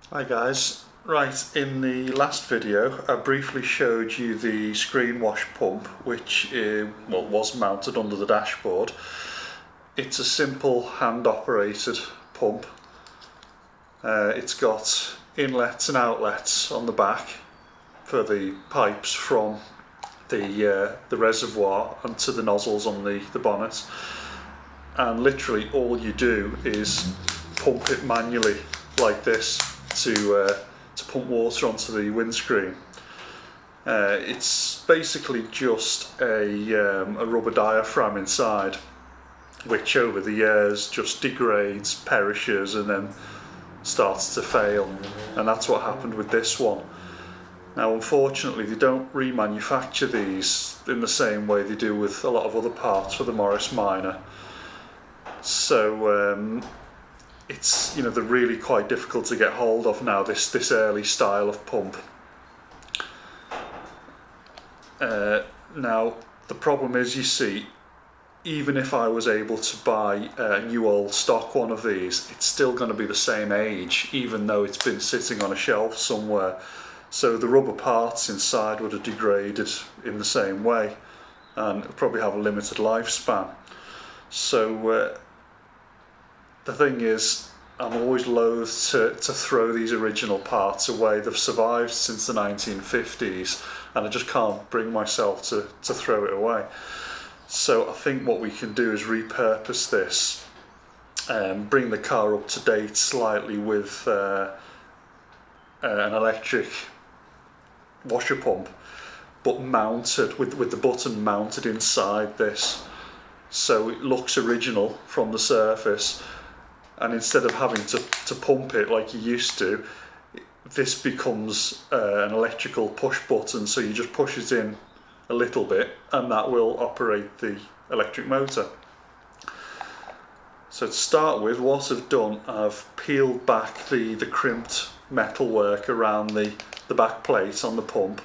Hi guys, right, in the last video I briefly showed you the screen wash pump which was mounted under the dashboard. It's a simple hand operated pump. It's got inlets and outlets on the back for the pipes from the reservoir onto the nozzles on the bonnet, and literally all you do is pump it manually like this to pump water onto the windscreen. It's basically just a rubber diaphragm inside, which over the years just degrades, perishes, and then starts to fail. And that's what happened with this one. Now, unfortunately, they don't remanufacture these in the same way they do with a lot of other parts for the Morris Minor. So it's, they're really quite difficult to get hold of now, this early style of pump. Now the problem is, you see, even if I was able to buy a new old stock one of these, it's still going to be the same age, even though it's been sitting on a shelf somewhere. So the rubber parts inside would have degraded in the same way and probably have a limited lifespan. So the thing is, I'm always loath to throw these original parts away. They've survived since the 1950s and I just can't bring myself to throw it away. So I think what we can do is repurpose this and bring the car up to date slightly with an electric washer pump, but mounted with the button mounted inside this, so it looks original from the surface. And instead of having to pump it like you used to, this becomes an electrical push button, so you just push it in a little bit and that will operate the electric motor. So to start with, what I've done, I've peeled back the crimped metalwork around the back plate on the pump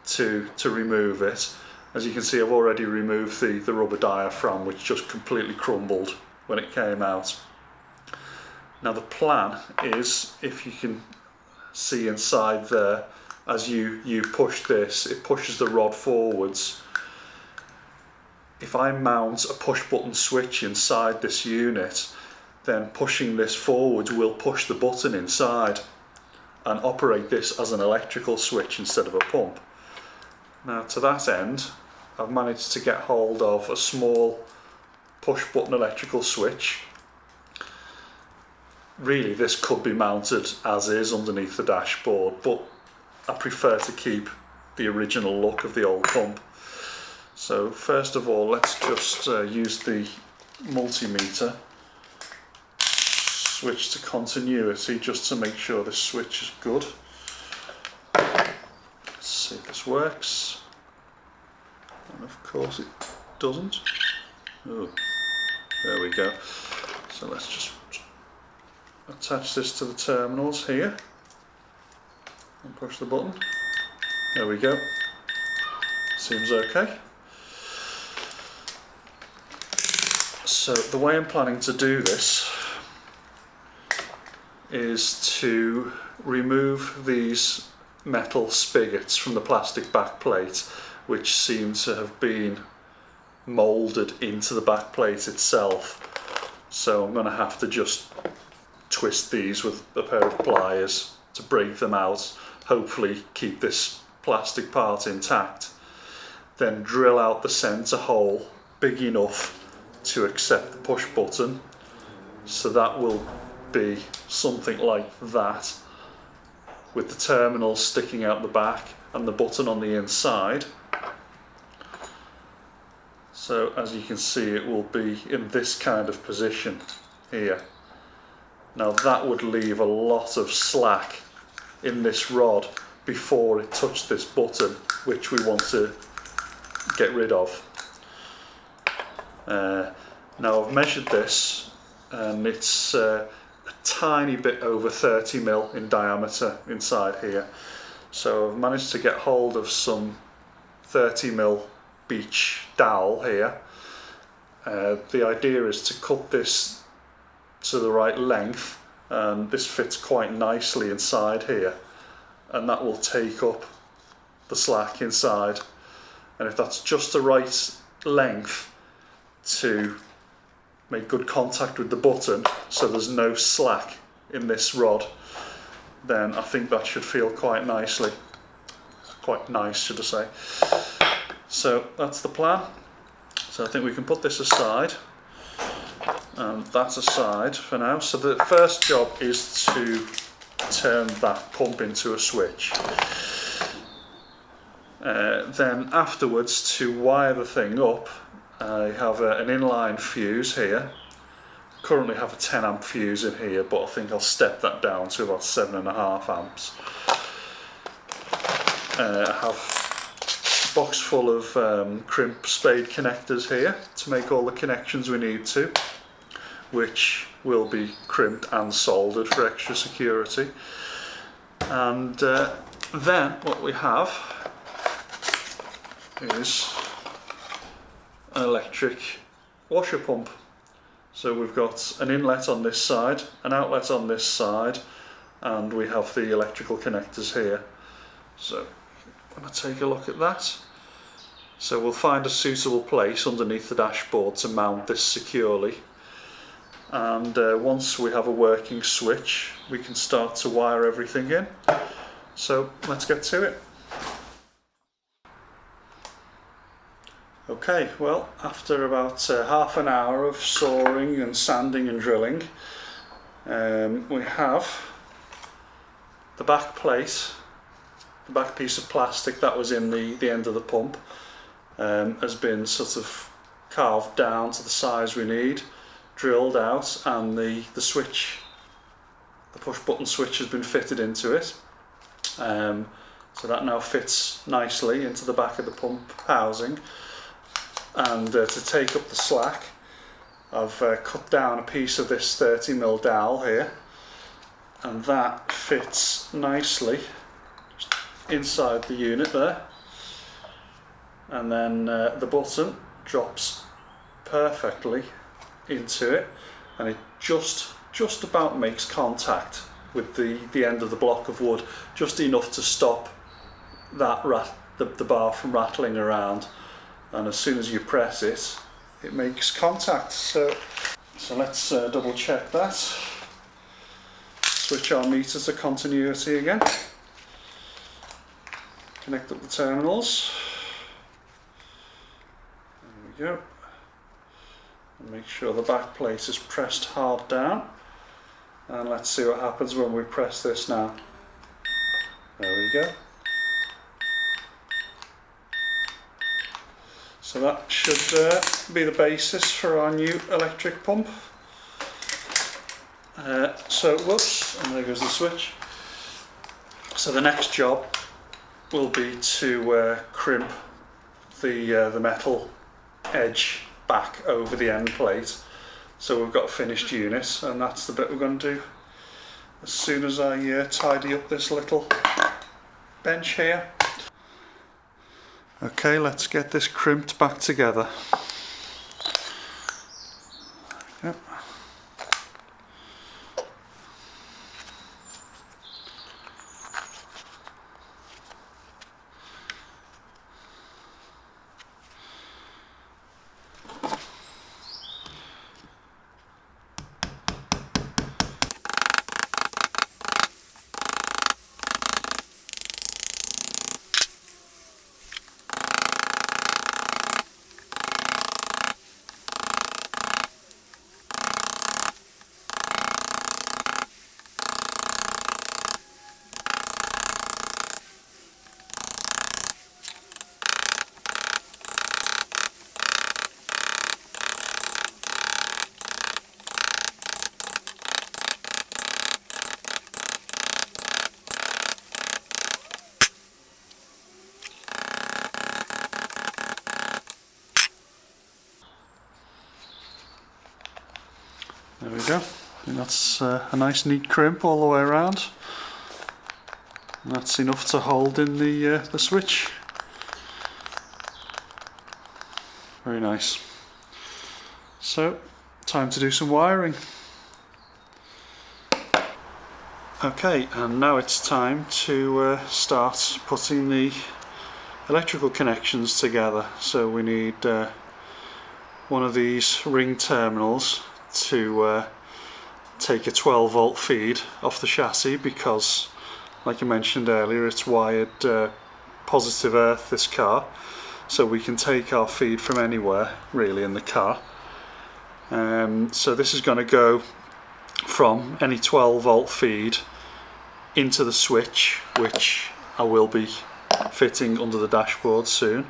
to remove it. As you can see, I've already removed the rubber diaphragm, which just completely crumbled when it came out. Now the plan is, if you can see inside there, as you push this, it pushes the rod forwards. If I mount a push button switch inside this unit, then pushing this forwards will push the button inside and operate this as an electrical switch instead of a pump. Now to that end, I've managed to get hold of a small push button electrical switch. Really, this could be mounted as is underneath the dashboard, but I prefer to keep the original look of the old pump. So first of all, let's just use the multimeter, switch to continuity just to make sure this switch is good. Let's see if this works. And of course it doesn't. Oh, there we go. So let's just attach this to the terminals here and push the button. There we go. Seems okay. So the way I'm planning to do this is to remove these metal spigots from the plastic back plate, which seem to have been moulded into the back plate itself. So I'm going to have to just twist these with a pair of pliers to break them out, hopefully keep this plastic part intact. Then drill out the centre hole big enough to accept the push button, so that will be something like that, with the terminal sticking out the back and the button on the inside. So as you can see, it will be in this kind of position here. Now that would leave a lot of slack in this rod before it touched this button, which we want to get rid of. Now I've measured this and it's a tiny bit over 30mm in diameter inside here. So I've managed to get hold of some 30mm beech dowel here. The idea is to cut this to the right length and this fits quite nicely inside here, and that will take up the slack inside. And if that's just the right length to make good contact with the button, so there's no slack in this rod, then I think that should feel quite nice, should I say. So that's the plan. So I think we can put this aside, and that's aside for now. So the first job is to turn that pump into a switch. Then afterwards, to wire the thing up, I have an inline fuse here. Currently have a 10 amp fuse in here, but I think I'll step that down to about 7.5 amps. I have box full of crimp spade connectors here to make all the connections we need to, which will be crimped and soldered for extra security. And then what we have is an electric washer pump. So we've got an inlet on this side, an outlet on this side, and we have the electrical connectors here. So I'm going to take a look at that. So we'll find a suitable place underneath the dashboard to mount this securely, and once we have a working switch we can start to wire everything in. So let's get to it. Okay, well, after about half an hour of sawing and sanding and drilling, we have the back plate, the back piece of plastic that was in the end of the pump, has been sort of carved down to the size we need, drilled out, and the switch, the push button switch, has been fitted into it. So that now fits nicely into the back of the pump housing. And to take up the slack, I've cut down a piece of this 30mm dowel here, and that fits nicely just inside the unit there. And then the button drops perfectly into it, and it just about makes contact with the end of the block of wood, just enough to stop that the bar from rattling around. And as soon as you press it, it makes contact. So let's double check that. Switch our meter to continuity again. Connect up the terminals. There we go. And make sure the back plate is pressed hard down. And let's see what happens when we press this now. There we go. So that should be the basis for our new electric pump. Whoops, and there goes the switch. So the next job will be to crimp the metal edge back over the end plate. So we've got a finished unit, and that's the bit we're going to do as soon as I tidy up this little bench here. Okay, let's get this crimped back together. Yep. There we go. And that's a nice neat crimp all the way around. And that's enough to hold in the switch. Very nice. So, time to do some wiring. Okay, and now it's time to start putting the electrical connections together. So we need one of these ring terminals to take a 12 volt feed off the chassis, because like I mentioned earlier, it's wired positive earth, this car, so we can take our feed from anywhere really in the car. So this is going to go from any 12 volt feed into the switch, which I will be fitting under the dashboard soon.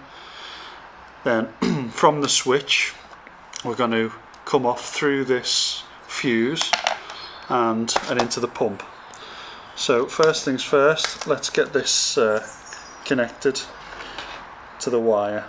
Then from the switch we're going to come off through this fuse and into the pump. So first things first, let's get this connected to the wire.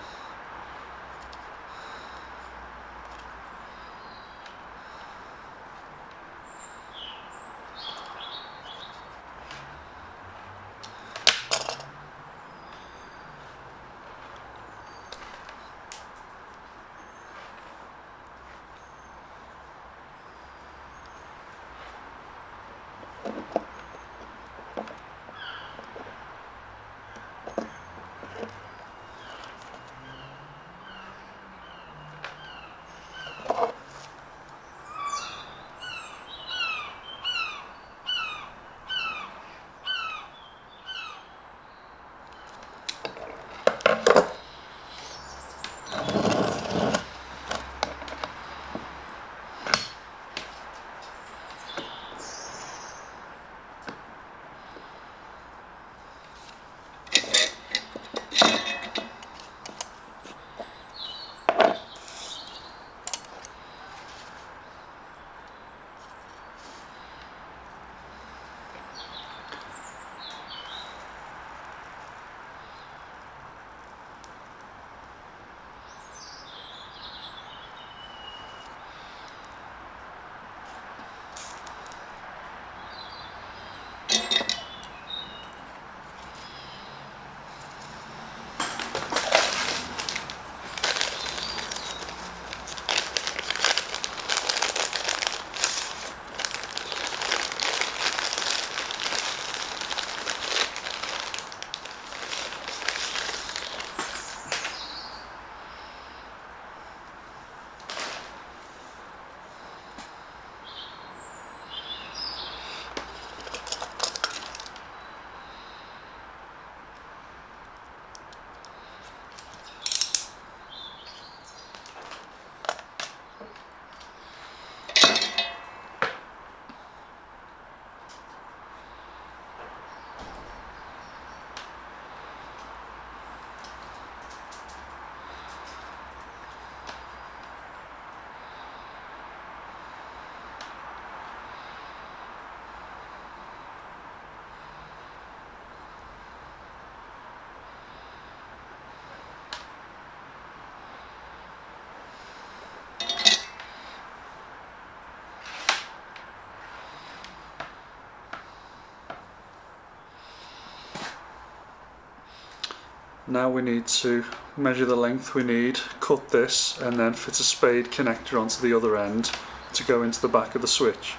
Now we need to measure the length we need, cut this, and then fit a spade connector onto the other end to go into the back of the switch.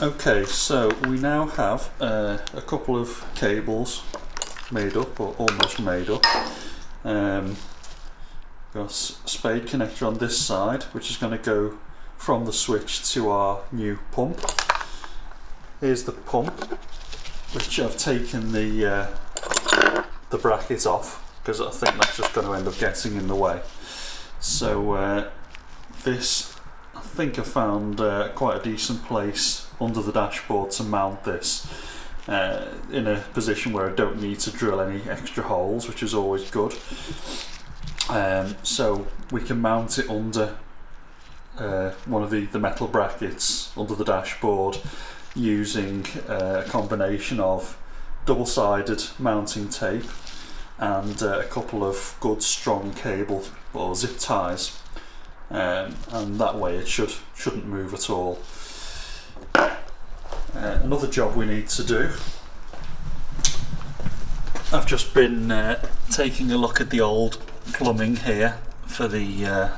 Okay, so we now have a couple of cables made up, or almost made up. Got a spade connector on this side, which is going to go from the switch to our new pump. Here's the pump, which I've taken the bracket off because I think that's just going to end up getting in the way. So this, I think I found quite a decent place under the dashboard to mount this in a position where I don't need to drill any extra holes, which is always good. So we can mount it under one of the metal brackets under the dashboard using a combination of double-sided mounting tape and a couple of good strong cable or zip ties, and that way it shouldn't move at all. Another job we need to do, I've just been taking a look at the old plumbing here for the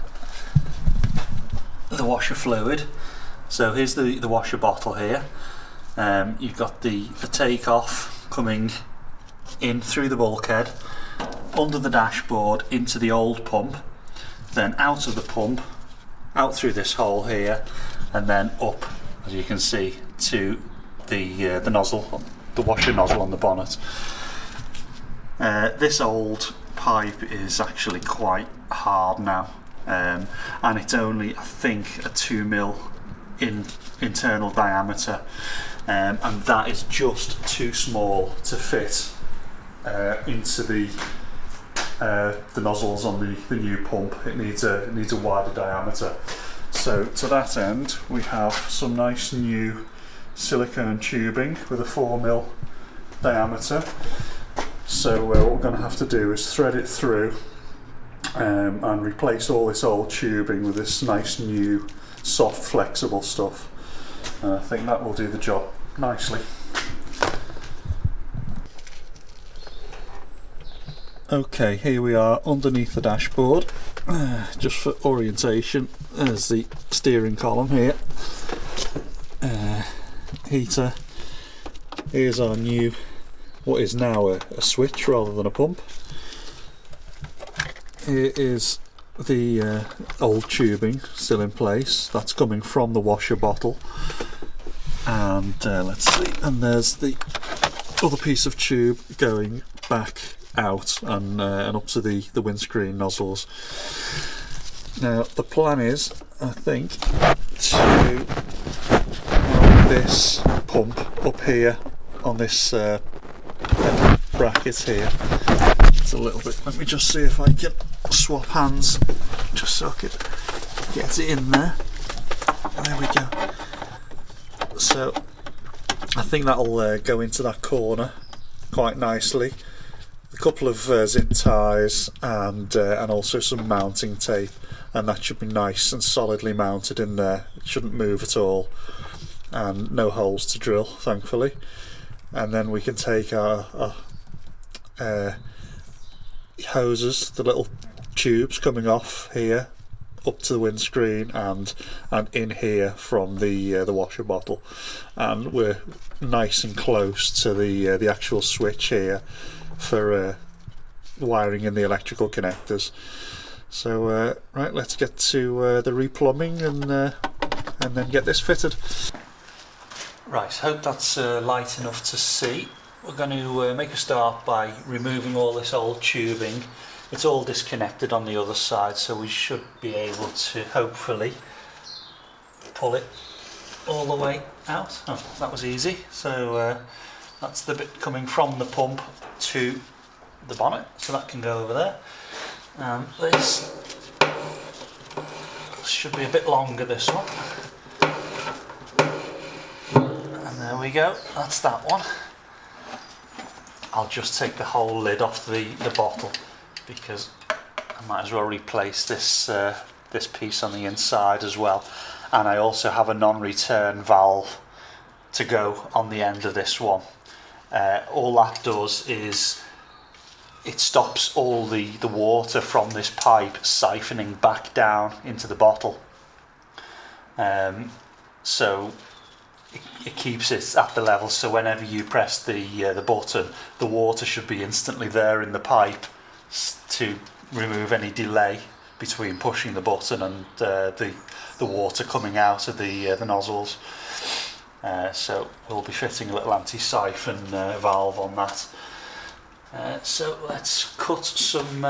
washer fluid. So here's the washer bottle here, You've got the takeoff coming in through the bulkhead, under the dashboard into the old pump, then out of the pump, out through this hole here, and then up, as you can see, to the nozzle, the washer nozzle on the bonnet. This old pipe is actually quite hard now, and it's only, I think, a 2mm in internal diameter, and that is just too small to fit into the nozzles on the new pump. It needs a wider diameter. So to that end, we have some nice new silicone tubing with a 4mm diameter. So what we're going to have to do is thread it through and replace all this old tubing with this nice new soft flexible stuff. And I think that will do the job nicely. Okay, here we are underneath the dashboard. Just for orientation, there's the steering column here. Heater. Here's our new, what is now a switch rather than a pump. Here is the old tubing still in place. That's coming from the washer bottle. And let's see, and there's the other piece of tube going back out and up to the windscreen nozzles. Now the plan is, I think, to mount this pump up here on this bracket here. It's a little bit, let me just see if I can swap hands just so I can get it in there. There we go. So I think that'll go into that corner quite nicely. A couple of zip ties and also some mounting tape, and that should be nice and solidly mounted in there. It shouldn't move at all, and no holes to drill, thankfully. And then we can take our hoses, the little tubes coming off here, up to the windscreen and in here from the washer bottle, and we're nice and close to the actual switch here for wiring in the electrical connectors. So right, let's get to the replumbing and then get this fitted. Right, hope that's light enough to see. We're going to make a start by removing all this old tubing. It's all disconnected on the other side, so we should be able to hopefully pull it all the way out. Oh, that was easy. So that's the bit coming from the pump to the bonnet, so that can go over there. This should be a bit longer, this one. And there we go, that's that one. I'll just take the whole lid off the bottle, because I might as well replace this this piece on the inside as well. And I also have a non-return valve to go on the end of this one. All that does is it stops all the water from this pipe siphoning back down into the bottle. So it keeps it at the level, so whenever you press the button, the water should be instantly there in the pipe to remove any delay between pushing the button and the water coming out of the nozzles. So we'll be fitting a little anti-siphon valve on that. So let's cut some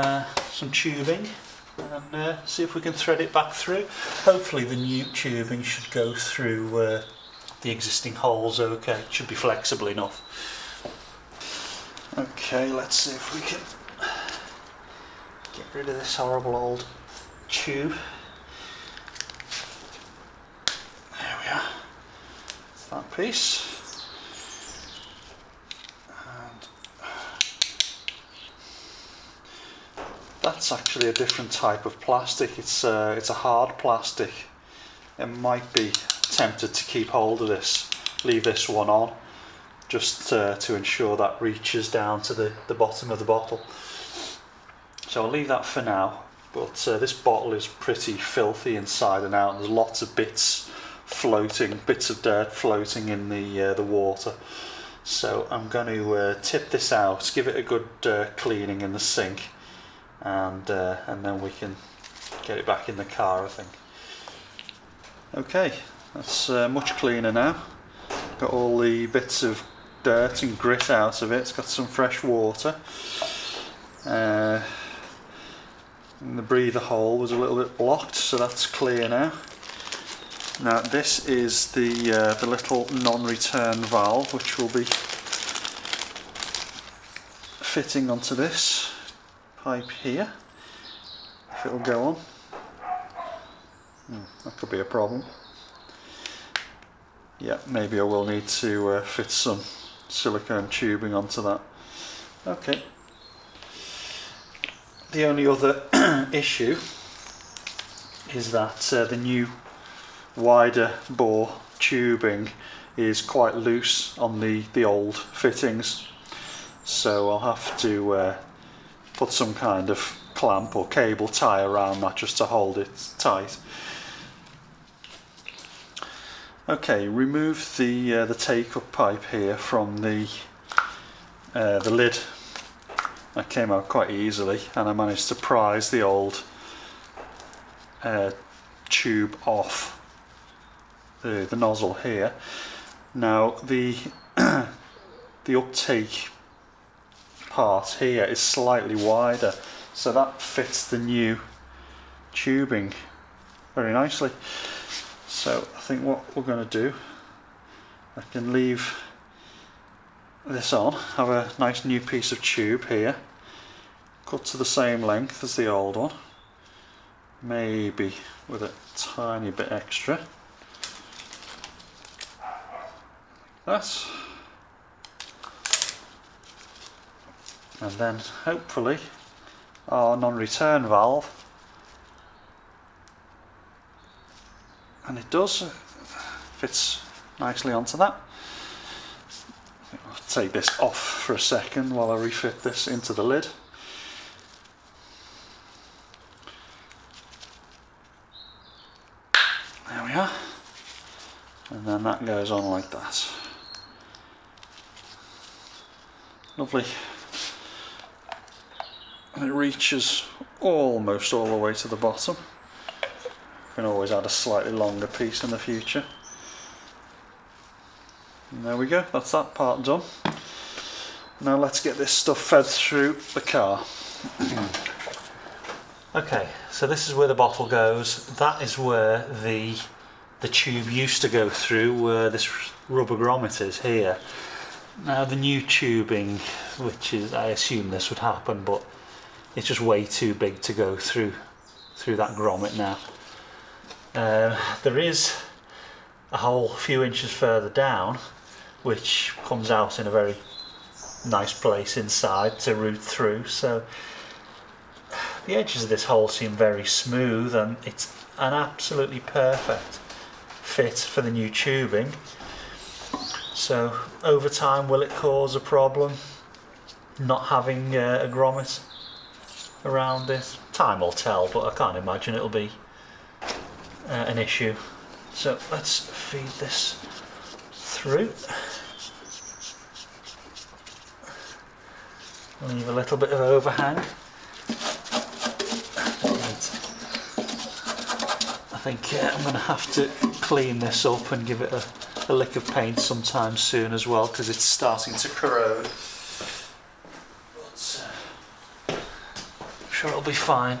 tubing and see if we can thread it back through. Hopefully the new tubing should go through the existing holes okay. It should be flexible enough. Okay, let's see if we can get rid of this horrible old tube. There we are. That's that piece. And that's actually a different type of plastic. It's a hard plastic. It might be tempted to keep hold of this, leave this one on, just to ensure that reaches down to the bottom of the bottle. So I'll leave that for now, but this bottle is pretty filthy inside and out, and there's lots of bits floating, bits of dirt floating in the water. So I'm going to tip this out, give it a good cleaning in the sink, and then we can get it back in the car, I think. Okay, that's much cleaner now. Got all the bits of dirt and grit out of it. It's got some fresh water. And the breather hole was a little bit blocked, so that's clear now. Now this is the little non-return valve, which will be fitting onto this pipe here, if it'll go on. That could be a problem. Yeah, maybe I will need to fit some silicone tubing onto that. Okay. The only other issue is that the new wider bore tubing is quite loose on the old fittings, so I'll have to put some kind of clamp or cable tie around that just to hold it tight. Okay, remove the take-up pipe here from the lid. That came out quite easily, and I managed to prise the old tube off the nozzle here. Now the uptake part here is slightly wider, so that fits the new tubing very nicely. So I think what we're going to do, I can leave this on, have a nice new piece of tube here, cut to the same length as the old one, maybe with a tiny bit extra, like that, and then hopefully our non-return valve, and it does, fits nicely onto that. I'll take this off for a second while I refit this into the lid. There we are, and then that goes on like that. Lovely. And it reaches almost all the way to the bottom. You can always add a slightly longer piece in the future. And there we go, that's that part done. Now let's get this stuff fed through the car. Okay, so this is where the bottle goes. That is where the tube used to go through, where this rubber grommet is here. Now the new tubing, which is, I assume this would happen, but it's just way too big to go through that grommet now. There is a hole a few inches further down, which comes out in a very nice place inside to route through, so the edges of this hole seem very smooth, and it's an absolutely perfect fit for the new tubing. So over time, will it cause a problem not having a grommet around it? Time will tell, but I can't imagine it'll be an issue. So let's feed this through. Leave a little bit of overhang. I think I'm going to have to clean this up and give it a lick of paint sometime soon as well, because it's starting to corrode. But I'm sure it'll be fine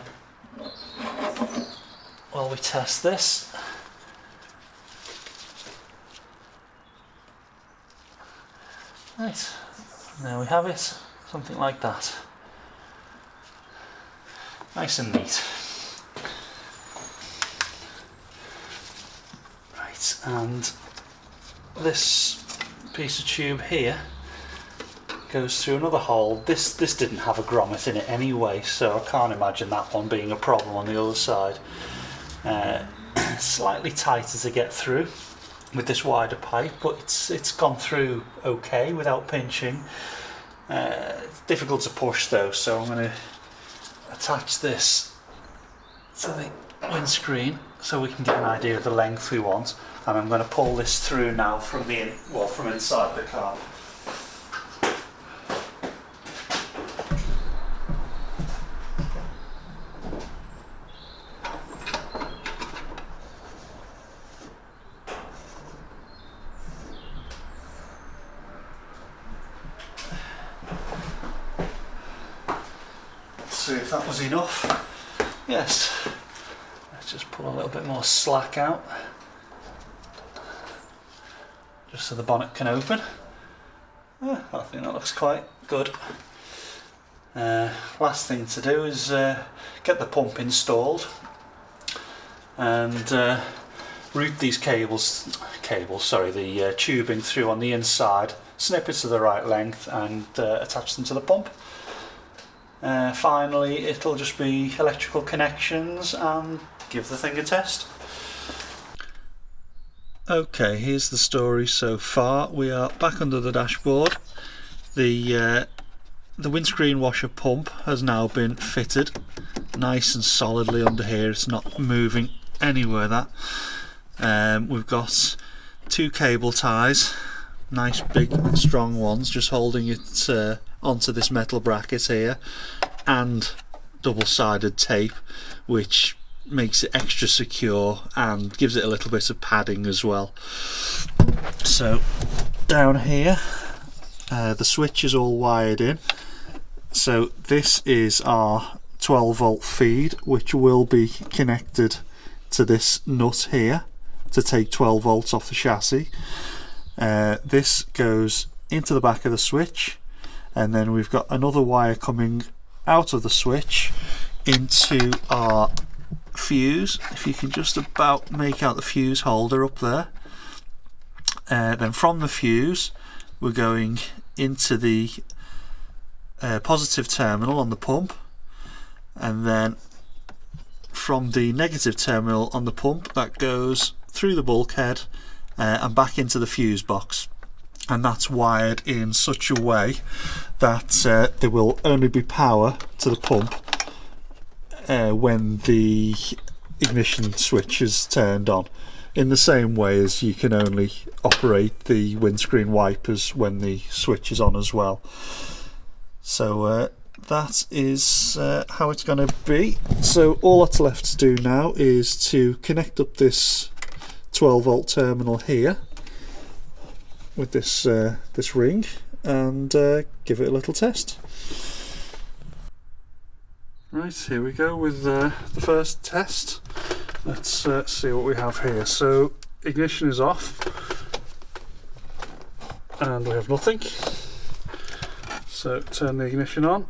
while we test this. Right, there we have it, something like that. Nice and neat. Right, and this piece of tube here goes through another hole. This didn't have a grommet in it anyway, so I can't imagine that one being a problem on the other side. Slightly tighter to get through with this wider pipe, but it's gone through okay without pinching. It's difficult to push though, so I'm going to attach this to the windscreen so we can get an idea of the length we want, and I'm going to pull this through now from from inside the car. See if that was enough. Yes. Let's just pull a little bit more slack out, just so the bonnet can open. I think that looks quite good. Last thing to do is get the pump installed and route these the tubing through on the inside, snip it to the right length and attach them to the pump. Finally, it'll just be electrical connections and give the thing a test. Okay, here's the story so far. We are back under the dashboard. The windscreen washer pump has now been fitted nice and solidly under here. It's not moving anywhere. We've got 2 cable ties, nice big strong ones, just holding it onto this metal bracket here, and double-sided tape which makes it extra secure and gives it a little bit of padding as well. So down here the switch is all wired in, so this is our 12-volt feed which will be connected to this nut here to take 12 volts off the chassis. This goes into the back of the switch, and then we've got another wire coming out of the switch into our fuse. If you can just about make out the fuse holder up there. Then from the fuse we're going into the positive terminal on the pump, and then from the negative terminal on the pump that goes through the bulkhead and back into the fuse box. And that's wired in such a way that there will only be power to the pump when the ignition switch is turned on, in the same way as you can only operate the windscreen wipers when the switch is on as well. So that is how it's going to be. So all that's left to do now is to connect up this 12-volt terminal here with this ring and give it a little test. Right, here we go with the first test. Let's see what we have here. So ignition is off and we have nothing. So turn the ignition on.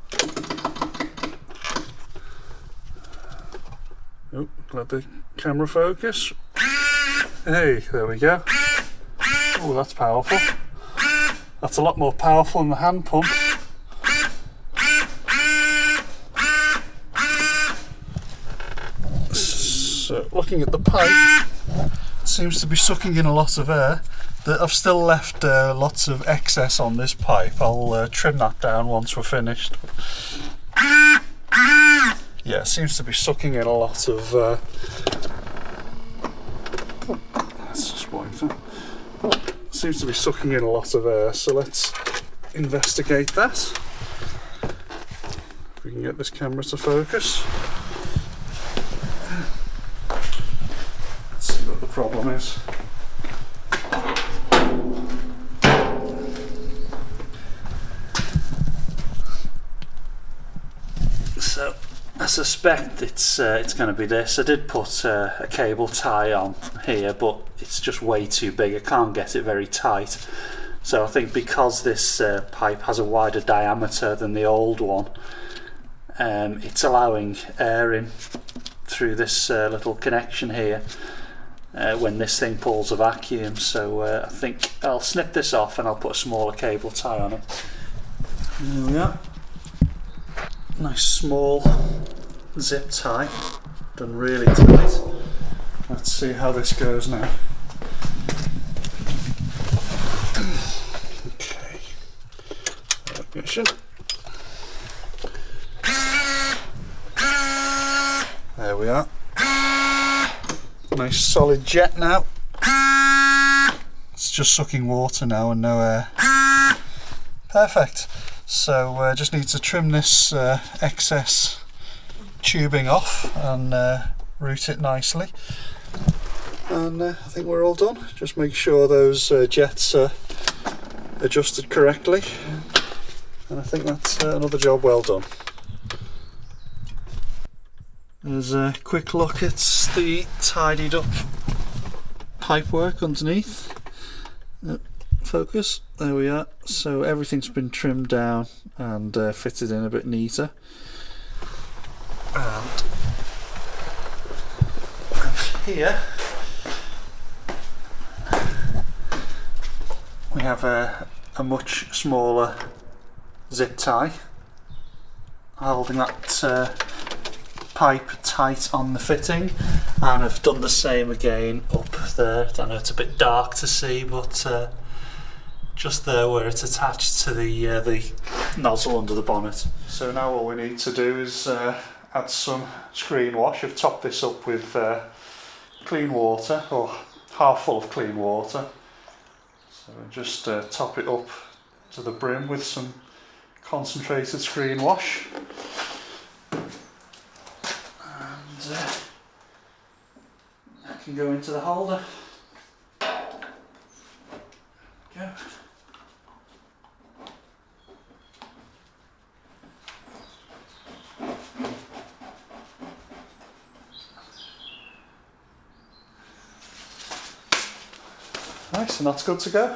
Oh, let the camera focus. Hey, there we go. Oh, that's powerful. That's a lot more powerful than the hand pump. So, looking at the pipe, it seems to be sucking in a lot of air. I've still left lots of excess on this pipe. I'll trim that down once we're finished. Yeah, it seems to be sucking in a lot of... let's just wipe that. Seems to be sucking in a lot of air, so let's investigate that. If we can get this camera to focus. Let's see what the problem is. So I suspect it's going to be this. I did put a cable tie on here, but it's just way too big. I can't get it very tight. So I think because this pipe has a wider diameter than the old one, it's allowing air in through this little connection here when this thing pulls a vacuum. So I think I'll snip this off and I'll put a smaller cable tie on it. There we are. Nice small zip tie, done really tight. Let's see how this goes now. Okay, ignition. There we are. Nice solid jet now. It's just sucking water now and no air. Perfect. So just need to trim this excess tubing off and route it nicely. And I think we're all done. Just make sure those jets are adjusted correctly. And I think that's another job well done. There's a quick look at the tidied up pipework underneath. Focus, there we are. So everything's been trimmed down and fitted in a bit neater. And here we have a much smaller zip tie holding that pipe tight on the fitting, and I've done the same again up there. I know it's a bit dark to see, but just there where it's attached to the nozzle under the bonnet. So now all we need to do is add some screen wash. I've topped this up with clean water, or half full of clean water. So just top it up to the brim with some concentrated screen wash. That can go into the holder. Go. Nice, and that's good to go.